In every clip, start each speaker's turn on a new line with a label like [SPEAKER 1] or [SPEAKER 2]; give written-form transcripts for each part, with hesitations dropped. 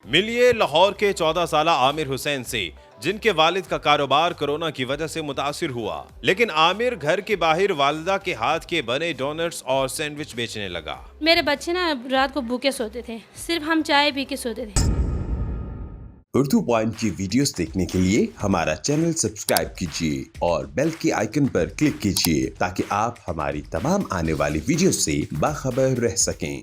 [SPEAKER 1] मिलिए लाहौर के 14 साला आमिर हुसैन से, जिनके वालिद का कारोबार कोरोना की वजह से मुतासिर हुआ। लेकिन आमिर घर के बाहर वालिदा के हाथ के बने डोनट्स और सैंडविच बेचने लगा।
[SPEAKER 2] मेरे बच्चे ना रात को भूखे सोते थे, सिर्फ हम चाय पी के सोते थे।
[SPEAKER 3] उर्दू पॉइंट की वीडियोस देखने के लिए हमारा चैनल सब्सक्राइब कीजिए और बेल के आइकन पर क्लिक कीजिए ताकि आप हमारी तमाम आने वाली वीडियोस से बाखबर रह सकें।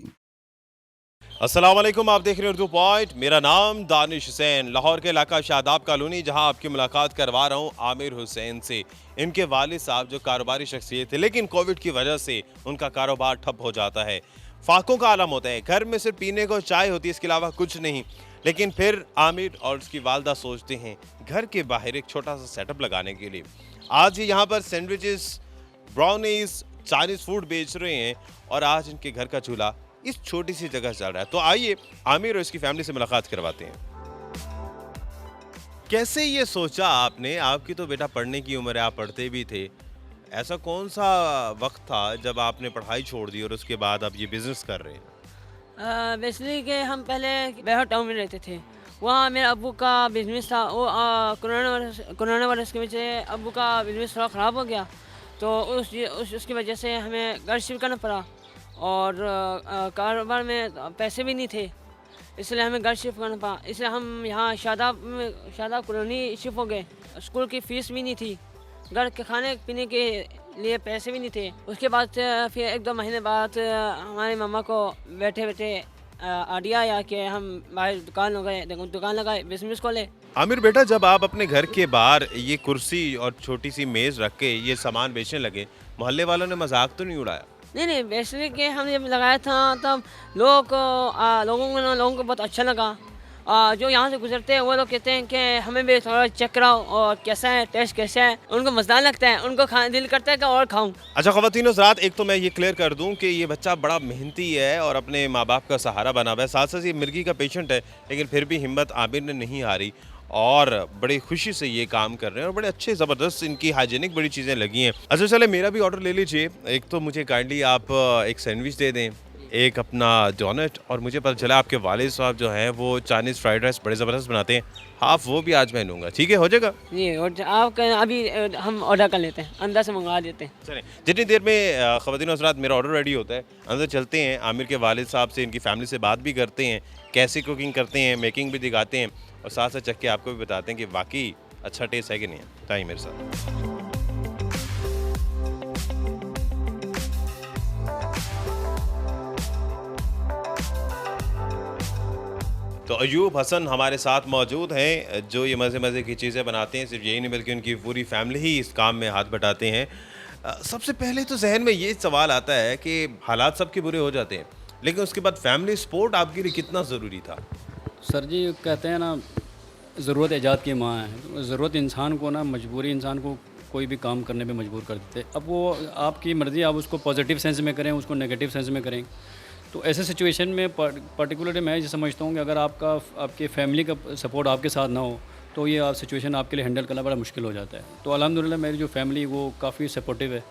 [SPEAKER 1] अस्सलाम वालेकुम, आप देख रहे हैं उर्दू पॉइंट। मेरा नाम दानिश हुसैन, लाहौर के इलाका शादाब कॉलोनी, जहां आपकी मुलाकात करवा रहा हूं आमिर हुसैन से। इनके वालिद साहब जो कारोबारी शख्सियत थे, लेकिन कोविड की वजह से उनका कारोबार ठप हो जाता है। फाकों का आलम होता है, घर में सिर्फ पीने को चाय होती है, इसके अलावा कुछ नहीं। लेकिन फिर आमिर और उसकी वालदा सोचते हैं घर के बाहर एक छोटा सा सेटअप लगाने के लिए। आज ये यहाँ पर सैंडविचेस, ब्राउनीज, चाइनीज फूड बेच रहे हैं और आज इनके घर का चूल्हा इस छोटी सी जगह चल रहा है। तो आइए आमिर और इसकी फैमिली से मुलाकात करवाते हैं। कैसे ये सोचा आपने? आपकी तो बेटा पढ़ने की उम्र है, आप पढ़ते भी थे। ऐसा कौन सा वक्त था जब आपने पढ़ाई छोड़ दी और उसके बाद आप ये बिजनेस कर रहे हैं?
[SPEAKER 4] बेसिकली कि हम पहले बेहद टाउन में रहते थे। वहाँ मेरे अब्बू का बिज़नेस था। वो कोरोना वायरस की वजह से अब्बू का बिज़नेस थोड़ा ख़राब हो गया। तो उसकी वजह से हमें घर शिफ्ट करना पड़ा और कारोबार में पैसे भी नहीं थे, इसलिए हमें घर शिफ्ट करना पड़ा। इसलिए हम यहाँ शादाब कॉलोनी शिफ्ट हो गए। स्कूल की फ़ीस भी नहीं थी, घर के खाने पीने के लिए पैसे भी नहीं थे। उसके बाद फिर 1-2 महीने बाद हमारी मम्मा को बैठे बैठे आइडिया आया कि हम बाहर दुकान लगाए, बिजनेस खोले।
[SPEAKER 1] आमिर बेटा, जब आप अपने घर के बाहर ये कुर्सी और छोटी सी मेज रख के ये सामान बेचने लगे, मोहल्ले वालों ने मजाक तो नहीं उड़ाया?
[SPEAKER 4] नहीं, बेसिकली कि हम जब लगाया था तब लोगों को बहुत अच्छा लगा। जो यहाँ से गुजरते हैं वो लोग कहते हैं कि हमें भी थोड़ा चेक कराओ और कैसा है, टेस्ट कैसा है। उनको मज़ेदार लगता है, उनको खाने दिल करता है कि और खाऊं।
[SPEAKER 1] अच्छा ख़वातीन हज़रात, एक तो मैं ये क्लियर कर दूं कि ये बच्चा बड़ा मेहनती है और अपने माँ बाप का सहारा बना हुआ है। साथ साथ ये मिर्गी का पेशेंट है, लेकिन फिर भी हिम्मत आमिर ने नहीं हारी और बड़ी खुशी से ये काम कर रहे हैं और बड़े अच्छे ज़बरदस्त इनकी हाइजीनिक बड़ी चीज़ें लगी हैं। अच्छा चले, मेरा भी ऑर्डर ले लीजिए। एक तो मुझे काइंडली आप एक सैंडविच दे दें, एक अपना डोनट, और मुझे पता चला आपके वालिद साहब जो हैं वो चाइनीज़ फ्राइड राइस बड़े ज़बरदस्त बनाते हैं, हाफ़ वो भी आज मैं लूँगा। ठीक है, हो जाएगा?
[SPEAKER 4] जी, और आप अभी हम ऑर्डर कर लेते हैं, अंदर से मंगवा देते हैं।
[SPEAKER 1] चलें, जितनी देर में ख़वातीन हज़रात मेरा ऑर्डर रेडी होता है, अंदर चलते हैं, आमिर के वालिद साहब से, इनकी फैमिली से बात भी करते हैं, कैसे कुकिंग करते हैं, मेकिंग भी दिखाते हैं और साथ साथ चख के आपको भी बताते हैं कि वाकई अच्छा टेस्ट है कि नहीं है। ताई मेरे साथ। तो अयूब हसन हमारे साथ मौजूद हैं, जो ये मज़े मज़े की चीज़ें बनाते हैं। सिर्फ यही नहीं बल्कि उनकी पूरी फैमिली ही इस काम में हाथ बटाते हैं। सबसे पहले तो जहन में ये सवाल आता है कि हालात सबके बुरे हो जाते हैं, लेकिन उसके बाद फैमिली सपोर्ट आपके लिए कितना ज़रूरी था?
[SPEAKER 5] सर जी, कहते हैं ना, ज़रूरत ईजाद की माँ है। ज़रूरत इंसान को ना, मजबूरी इंसान को कोई भी काम करने पे मजबूर कर देते हैं। अब वो आपकी मर्ज़ी, आप उसको पॉजिटिव सेंस में करें, उसको नेगेटिव सेंस में करें। तो ऐसे सिचुएशन में पर्टिकुलरली मैं ये समझता हूँ कि अगर आपके फैमिली का सपोर्ट आपके साथ ना हो तो ये सिचुएशन आपके लिए हैंडल करना बड़ा मुश्किल हो जाता है। तो अल्हम्दुलिल्लाह मेरी जो फैमिली वो काफ़ी सपोर्टिव है।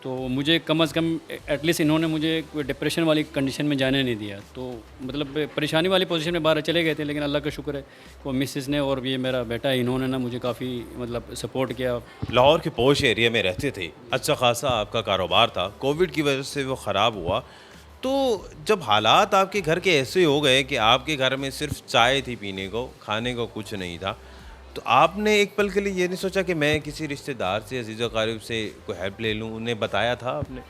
[SPEAKER 5] तो मुझे कम अज़ कम एटलीस्ट इन्होंने मुझे कोई डिप्रेशन वाली कंडीशन में जाने नहीं दिया। तो मतलब परेशानी वाली पोजीशन में बाहर चले गए थे, लेकिन अल्लाह का शुक्र है वो मिसेस ने और ये मेरा बेटा है, इन्होंने ना मुझे काफ़ी मतलब सपोर्ट किया।
[SPEAKER 1] लाहौर के पोश एरिया में रहते थे, अच्छा खासा आपका कारोबार था, कोविड की वजह से वो ख़राब हुआ। तो जब हालात आपके घर के ऐसे हो गए कि आपके घर में सिर्फ चाय थी पीने को, खाने को कुछ नहीं था, तो आपने एक पल के लिए ये नहीं सोचा कि मैं किसी रिश्तेदार से, अजीज़-ओ-क़रीब से कोई हेल्प ले लूँ? उन्हें बताया था आपने?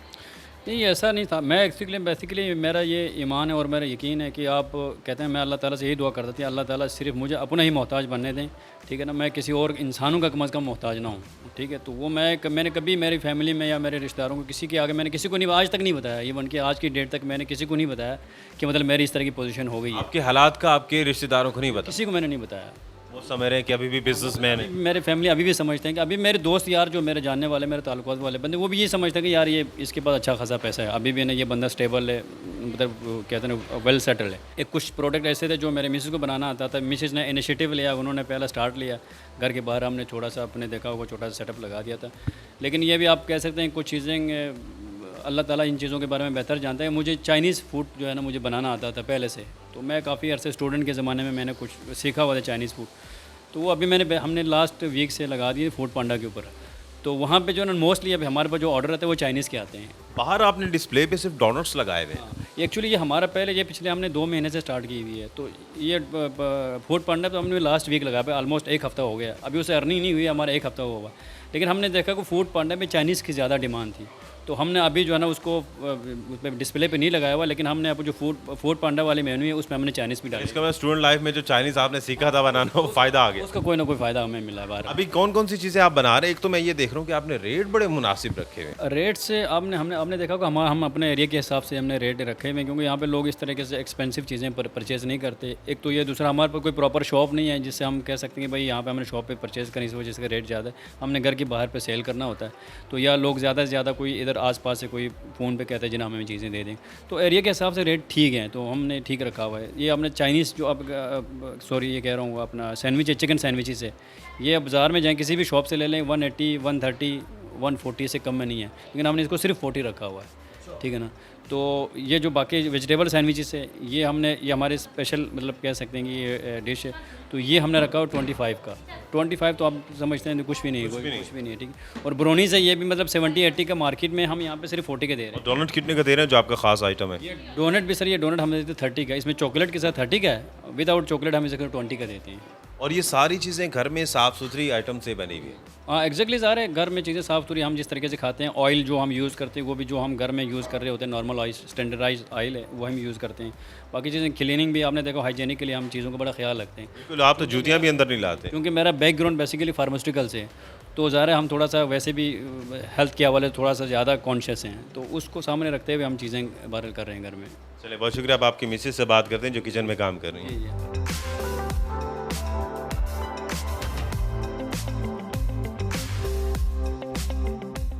[SPEAKER 5] नहीं, ऐसा नहीं था। मैं बेसिकली मेरा ये ईमान है और मेरा यकीन है कि आप कहते हैं, मैं अल्लाह ताला से यही दुआ करता था, अल्लाह ताला सिर्फ मुझे अपना ही मोहताज बनने दें, ठीक है ना, मैं किसी और इंसानों का कम अज़ कम मोहताज ना हूँ, ठीक है। तो वो मैंने कभी मेरी फैमिली में या मेरे रिश्तेदारों को किसी के आगे मैंने किसी को नहीं, आज तक नहीं बताया। इवन कि आज की डेट तक मैंने किसी को नहीं बताया कि मतलब मेरी इस तरह की पोजीशन हो गई है।
[SPEAKER 1] आपके हालात का आपके रिश्तेदारों को नहीं पता?
[SPEAKER 5] किसी को मैंने नहीं बताया।
[SPEAKER 1] वो समझ रहे हैं कि अभी भी बिजनेसमैन है।
[SPEAKER 5] मेरे फैमिली अभी भी समझते हैं कि अभी मेरे दोस्त यार जो मेरे जानने वाले, मेरे ताल्लुकात वाले बंदे, वो भी ये समझते हैं कि यार ये इसके पास अच्छा खासा पैसा है, अभी भी ना ये बंदा स्टेबल है, मतलब कहते हैं वेल सेटल्ड है। एक कुछ प्रोडक्ट ऐसे थे जो मेरे मिसेस को बनाना आता था, मिसेस ने इनिशिएटिव लिया, उन्होंने पहला स्टार्ट लिया। घर के बाहर हमने छोटा सा अपने देखा हुआ छोटा सा सेटअप लगा दिया था। लेकिन ये भी आप कह सकते हैं कुछ चीज़ें अल्लाह ताला इन चीज़ों के बारे में बेहतर जानता है। मुझे चाइनीज़ फूड जो है ना मुझे बनाना आता था पहले से, तो मैं काफ़ी अरसे स्टूडेंट के ज़माने में मैंने कुछ सीखा हुआ था चाइनीज़ फूड, तो वो अभी हमने लास्ट वीक से लगा दिए फूड पांडा के ऊपर। तो वहाँ पे जो है ना मोस्टली अभी हमारे पास जो ऑर्डर रहते हैं वो चाइनीज़ के आते हैं।
[SPEAKER 1] बाहर आपने डिस्प्ले पे सिर्फ डोनट्स लगाए हुए हैं।
[SPEAKER 5] एक्चुअली ये हमारा पहले ये पिछले हमने 2 महीने से स्टार्ट की हुई है, तो ये फूड पांडा तो हमने लास्ट वीक लगा पे ऑलमोस्ट 1 हफ़्ता हो गया। अभी उसे अर्निंग नहीं हुई, हमारा 1 हफ़्ता हुआ। लेकिन हमने देखा कि फूड पांडा में चाइनीज़ की ज़्यादा डिमांड थी, तो हमने अभी जो है ना उसको डिस्प्ले पे नहीं लगाया हुआ, लेकिन हमने अब जो फूड पांडा वाले मेन्यू है उसमें हमने चाइनीज़ भी डाली।
[SPEAKER 1] इसका मतलब स्टूडेंट लाइफ में जो चाइनीज़ आपने सीखा था बनाना वो फ़ायदा आ गया।
[SPEAKER 5] उसका कोई ना कोई फ़ायदा हमें मिला है बाहर।
[SPEAKER 1] अभी कौन कौन सी चीज़ें आप बना रहे हैं? एक तो मैं ये देख रहा हूँ कि आपने रेट बड़े मुनासिब रखे हुए हैं।
[SPEAKER 5] रेट से हमने देखा कि हम अपने एरिया के हिसाब से हमने रेट रखे हुए हैं, क्योंकि यहाँ पे लोग इस तरीके से एक्सपेंसिव चीज़ें परचेज़ नहीं करते। एक तो ये, दूसरा हमारे पास कोई प्रॉपर शॉप नहीं है जिससे हम कह सकते हैं कि भाई यहाँ पे हमने शॉप पे परचेज़ करें, इस वजह से रेट ज़्यादा है। हमने घर के बाहर पे सेल करना होता है, तो या लोग ज़्यादा से ज़्यादा कोई इधर आस-पास से कोई फ़ोन पे कहते हैं जिन्हें हमें चीज़ें दे दें, तो एरिया के हिसाब से रेट ठीक है, तो हमने ठीक रखा हुआ है। ये हमने चाइनीज़ जो अब सॉरी ये कह रहा हूँ अपना सैंडविच है, चिकन सैंडविचेस है, ये बाज़ार में जाएँ किसी भी शॉप से ले लें 180, 130, 140 से कम में नहीं है, लेकिन हमने इसको सिर्फ 40 रखा हुआ है, ठीक है ना। तो ये जो बाकी वेजिटेबल सैंडविचेस है ये हमारे स्पेशल मतलब कह सकते हैं कि ये डिश है, तो ये हमने रखा हुआ 25 का। 25 तो आप समझते हैं कुछ भी नहीं है, कुछ भी नहीं है, ठीक है। और ब्रोनीज़ है, ये भी मतलब 70-80 का मार्केट में, हम यहाँ पे सिर्फ 40 के दे रहे हैं।
[SPEAKER 1] डोनट कितने का दे रहे हैं जो आपका खास आइटम है?
[SPEAKER 5] ये डोनट भी सर, ये डोनट हमें देते 30 का, इसमें चॉकलेट के साथ 30 का है, विदाउट चॉकलेट हम इसे 20 का देते हैं।
[SPEAKER 1] और ये सारी चीज़ें घर में साफ़ सुथरी आइटम से बनी हुई है।
[SPEAKER 5] हाँ एग्जैक्टली सारे घर में चीज़ें साफ़ सुथरी, हम जिस तरीके से खाते हैं, ऑयल जो हम यूज़ करते हैं वो भी जो हम घर में यूज़ कर रहे होते हैं नॉर्मल ऑयल, स्टैंडर्डाइज ऑयल है वो हम यूज़ करते हैं। बाकी चीज़ें क्लीनिंग भी आपने देखा, हाइजीनिक के लिए हम चीज़ों का बड़ा ख्याल रखते हैं।
[SPEAKER 1] बिल्कुल, आप तो जूतियाँ भी अंदर नहीं लाते।
[SPEAKER 5] क्योंकि मेरा बैकग्राउंड बेसिकली फार्मास्यूटिकल से है, तो ज़ाहिर है हम थोड़ा सा वैसे भी हेल्थ के हवाले थोड़ा सा ज़्यादा कॉन्शियस हैं, तो उसको सामने रखते हुए हम चीज़ें वायरल कर रहे हैं घर में।
[SPEAKER 1] चलिए बहुत शुक्रिया। अब आपकी मिसेज से बात करते हैं जो किचन में काम कर रही हैं।
[SPEAKER 5] ये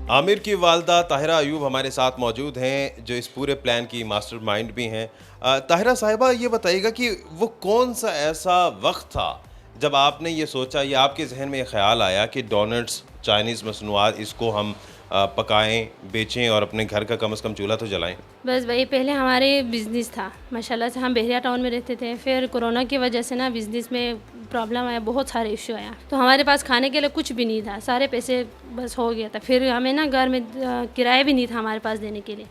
[SPEAKER 1] आमिर की वालदा ताहिरा अयूब हमारे साथ मौजूद हैं, जो इस पूरे प्लान की मास्टरमाइंड भी हैं। ताहिरा साहिबा, ये बताइएगा कि वो कौन सा ऐसा वक्त था जब आपने ये सोचा, या आपके जहन में ये ख्याल आया कि डोनट्स, चाइनीज़ मसनूआत, इसको हम पकाएं, बेचें और अपने घर का कम से कम चूल्हा तो जलाएं?
[SPEAKER 2] बस भाई, पहले हमारे बिज़नेस था माशाल्लाह से, हम बहरिया टाउन में रहते थे। फिर कोरोना की वजह से ना बिज़नेस में प्रॉब्लम आया, बहुत सारे इशू आया, तो हमारे पास खाने के लिए कुछ भी नहीं था, सारे पैसे बस हो गया था। फिर हमें ना घर में किराया भी नहीं था हमारे पास देने के लिए,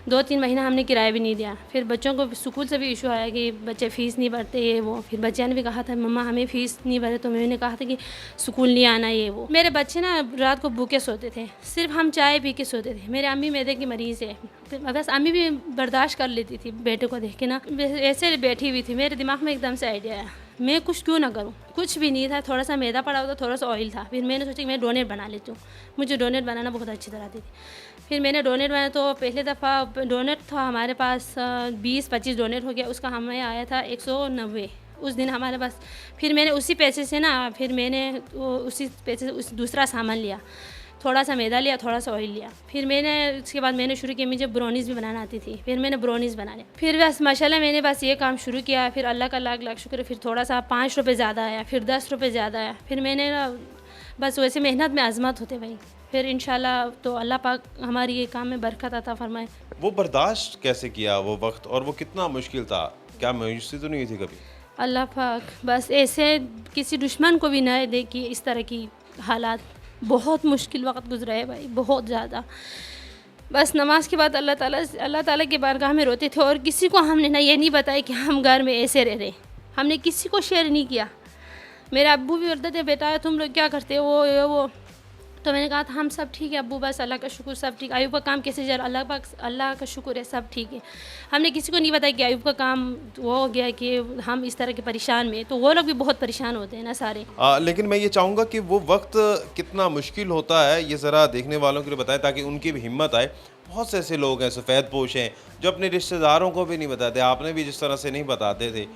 [SPEAKER 2] 2-3 महीना हमने किराया भी नहीं दिया। फिर बच्चों को स्कूल से भी इशू आया कि बच्चे फ़ीस नहीं भरते, ये वो। फिर बच्चे ने भी कहा था मम्मा हमें फ़ीस नहीं भरे, तो मैंने कहा था कि स्कूल नहीं आना, ये वो। मेरे बच्चे ना रात को भूखे सोते थे, सिर्फ हम चाय पी के सोते थे। मेरे अम्मी मैदे की मरीज़ है, बस अम्मी भी बर्दाश्त कर लेती थी बेटे को देख के ना। ऐसे बैठी हुई थी, मेरे दिमाग में एकदम से आइडिया आया मैं कुछ क्यों ना करूं। कुछ भी नहीं था, थोड़ा सा मैदा पड़ा हुआ था, थोड़ा सा ऑयल था। फिर मैंने सोचा कि मैं डोनेट बना लेती हूँ, मुझे डोनेट बनाना बहुत अच्छी तरह आती थी। फिर मैंने डोनेट बनाया, तो पहले दफ़ा डोनेट था हमारे पास 20-25 डोनेट हो गया, उसका हमें आया था 190 उस दिन हमारे पास। फिर मैंने उसी पैसे से ना, फिर मैंने उसी पैसे से दूसरा सामान लिया, थोड़ा सा मैदा लिया, थोड़ा सा ऑयल लिया। फिर मैंने उसके बाद मैंने शुरू किया, मुझे ब्राउनीज़ भी बनाना आती थी, फिर मैंने ब्राउनीज़ बना लिया। फिर बस माशाल्लाह मैंने बस ये काम शुरू किया। फिर अल्लाह का लाख लाख शुक्र, फिर थोड़ा सा 5 रुपये ज़्यादा आया, फिर 10 रुपये ज़्यादा आया। फिर मैंने ना बस वैसे मेहनत में आज़मत होते भाई, फिर इंशाल्लाह तो अल्लाह पाक हमारी ये काम में बरकत अता फरमाए।
[SPEAKER 1] वो बर्दाश्त कैसे किया वो वक्त, और वो कितना मुश्किल था? क्या मायूसी तो नहीं हुई थी कभी?
[SPEAKER 2] अल्लाह पाक बस ऐसे किसी दुश्मन को भी ना दे कि इस तरह की हालात। बहुत मुश्किल वक्त गुजरा है भाई, बहुत ज़्यादा। बस नमाज के बाद अल्लाह ताला के बारगाह में रोते थे, और किसी को हमने ना ये नहीं बताया कि हम घर में ऐसे रह रहे, हमने किसी को शेयर नहीं किया। मेरे अब्बू भी बोलते थे बेटा तुम लोग क्या करते हो वो, तो मैंने कहा था हम सब ठीक है अब्बू, बस अल्लाह का शुक्र सब ठीक। अयूब का काम कैसे चल, अल्लाह का शुक्र है सब ठीक है। हमने किसी को नहीं बताया कि अयूब का काम वो हो गया कि हम इस तरह के परेशान में, तो वो लोग भी बहुत परेशान होते हैं ना सारे।
[SPEAKER 1] लेकिन मैं ये चाहूँगा कि वो वक्त कितना मुश्किल होता है ये ज़रा देखने वालों के लिए बताएं, ताकि उनकी भी हिम्मत आए। बहुत से ऐसे लोग हैं सफ़ेद पोश हैं जो अपने रिश्तेदारों को भी नहीं बताते, आपने भी जिस तरह से नहीं बताते थे,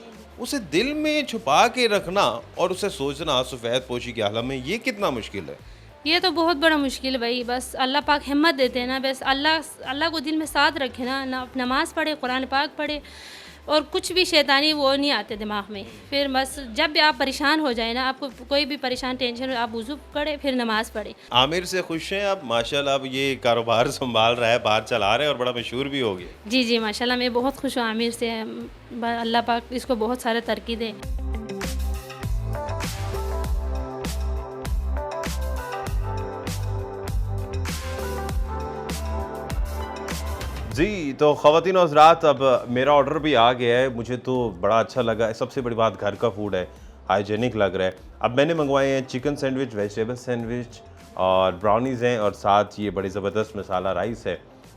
[SPEAKER 1] उसे दिल में छुपा के रखना और उसे सोचना सफ़ेद पोशी के आलम में, ये कितना मुश्किल है।
[SPEAKER 2] ये तो बहुत बड़ा मुश्किल है भाई। बस अल्लाह पाक हिम्मत देते हैं ना, बस अल्लाह को दिल में साथ रखे ना, नमाज़ पढ़े, कुरान पाक पढ़े, और कुछ भी शैतानी वो नहीं आते दिमाग में। फिर बस जब भी आप परेशान हो जाए ना, आपको कोई भी परेशान टेंशन हो, आप वज़ू करें फिर नमाज़ पढ़ें।
[SPEAKER 1] आमिर से खुश हैं आप? माशाल्लाह अब ये कारोबार संभाल रहा है, बाहर चला रहे हैं और बड़ा मशहूर भी हो गया।
[SPEAKER 2] जी जी माशाल्लाह, मैं बहुत खुश हूँ आमिर से। अल्लाह पाक इसको बहुत सारे तरक्की दे।
[SPEAKER 1] जी, तो ख़वातीन और हज़रात, अब मेरा ऑर्डर भी आ गया है। मुझे तो बड़ा अच्छा लगा। सबसे बड़ी बात, घर का फूड है, हाइजीनिक लग रहा है। अब मैंने मंगवाए हैं चिकन सैंडविच, वेजिटेबल सैंडविच और ब्राउनीज़ हैं और साथ ये बड़ी ज़बरदस्त मसाला राइस है।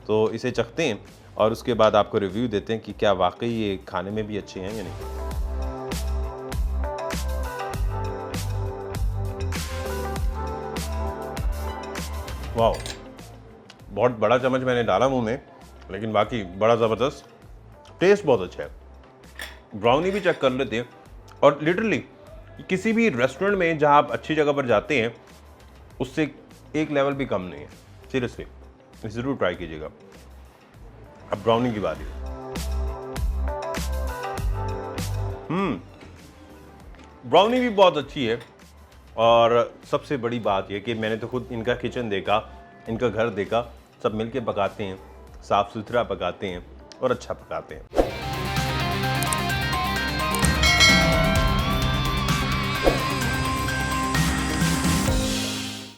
[SPEAKER 1] तो इसे चखते हैं और उसके बाद आपको रिव्यू देते हैं कि क्या वाकई ये खाने में भी अच्छे हैं या नहीं। वाह, बहुत बड़ा चम्मच मैंने डाला मुंह में, लेकिन बाकी बड़ा ज़बरदस्त, टेस्ट बहुत अच्छा है। ब्राउनी भी चेक कर लेते हैं। और लिटरली किसी भी रेस्टोरेंट में जहाँ आप अच्छी जगह पर जाते हैं उससे एक लेवल भी कम नहीं है। सीरियसली ज़रूर ट्राई कीजिएगा। अब ब्राउनी की बारी है। ब्राउनी भी बहुत अच्छी है। और सबसे बड़ी बात यह कि मैंने तो खुद इनका किचन देखा, इनका घर देखा, सब मिलके पकाते हैं, साफ़ सुथरा पकाते हैं और अच्छा पकाते हैं।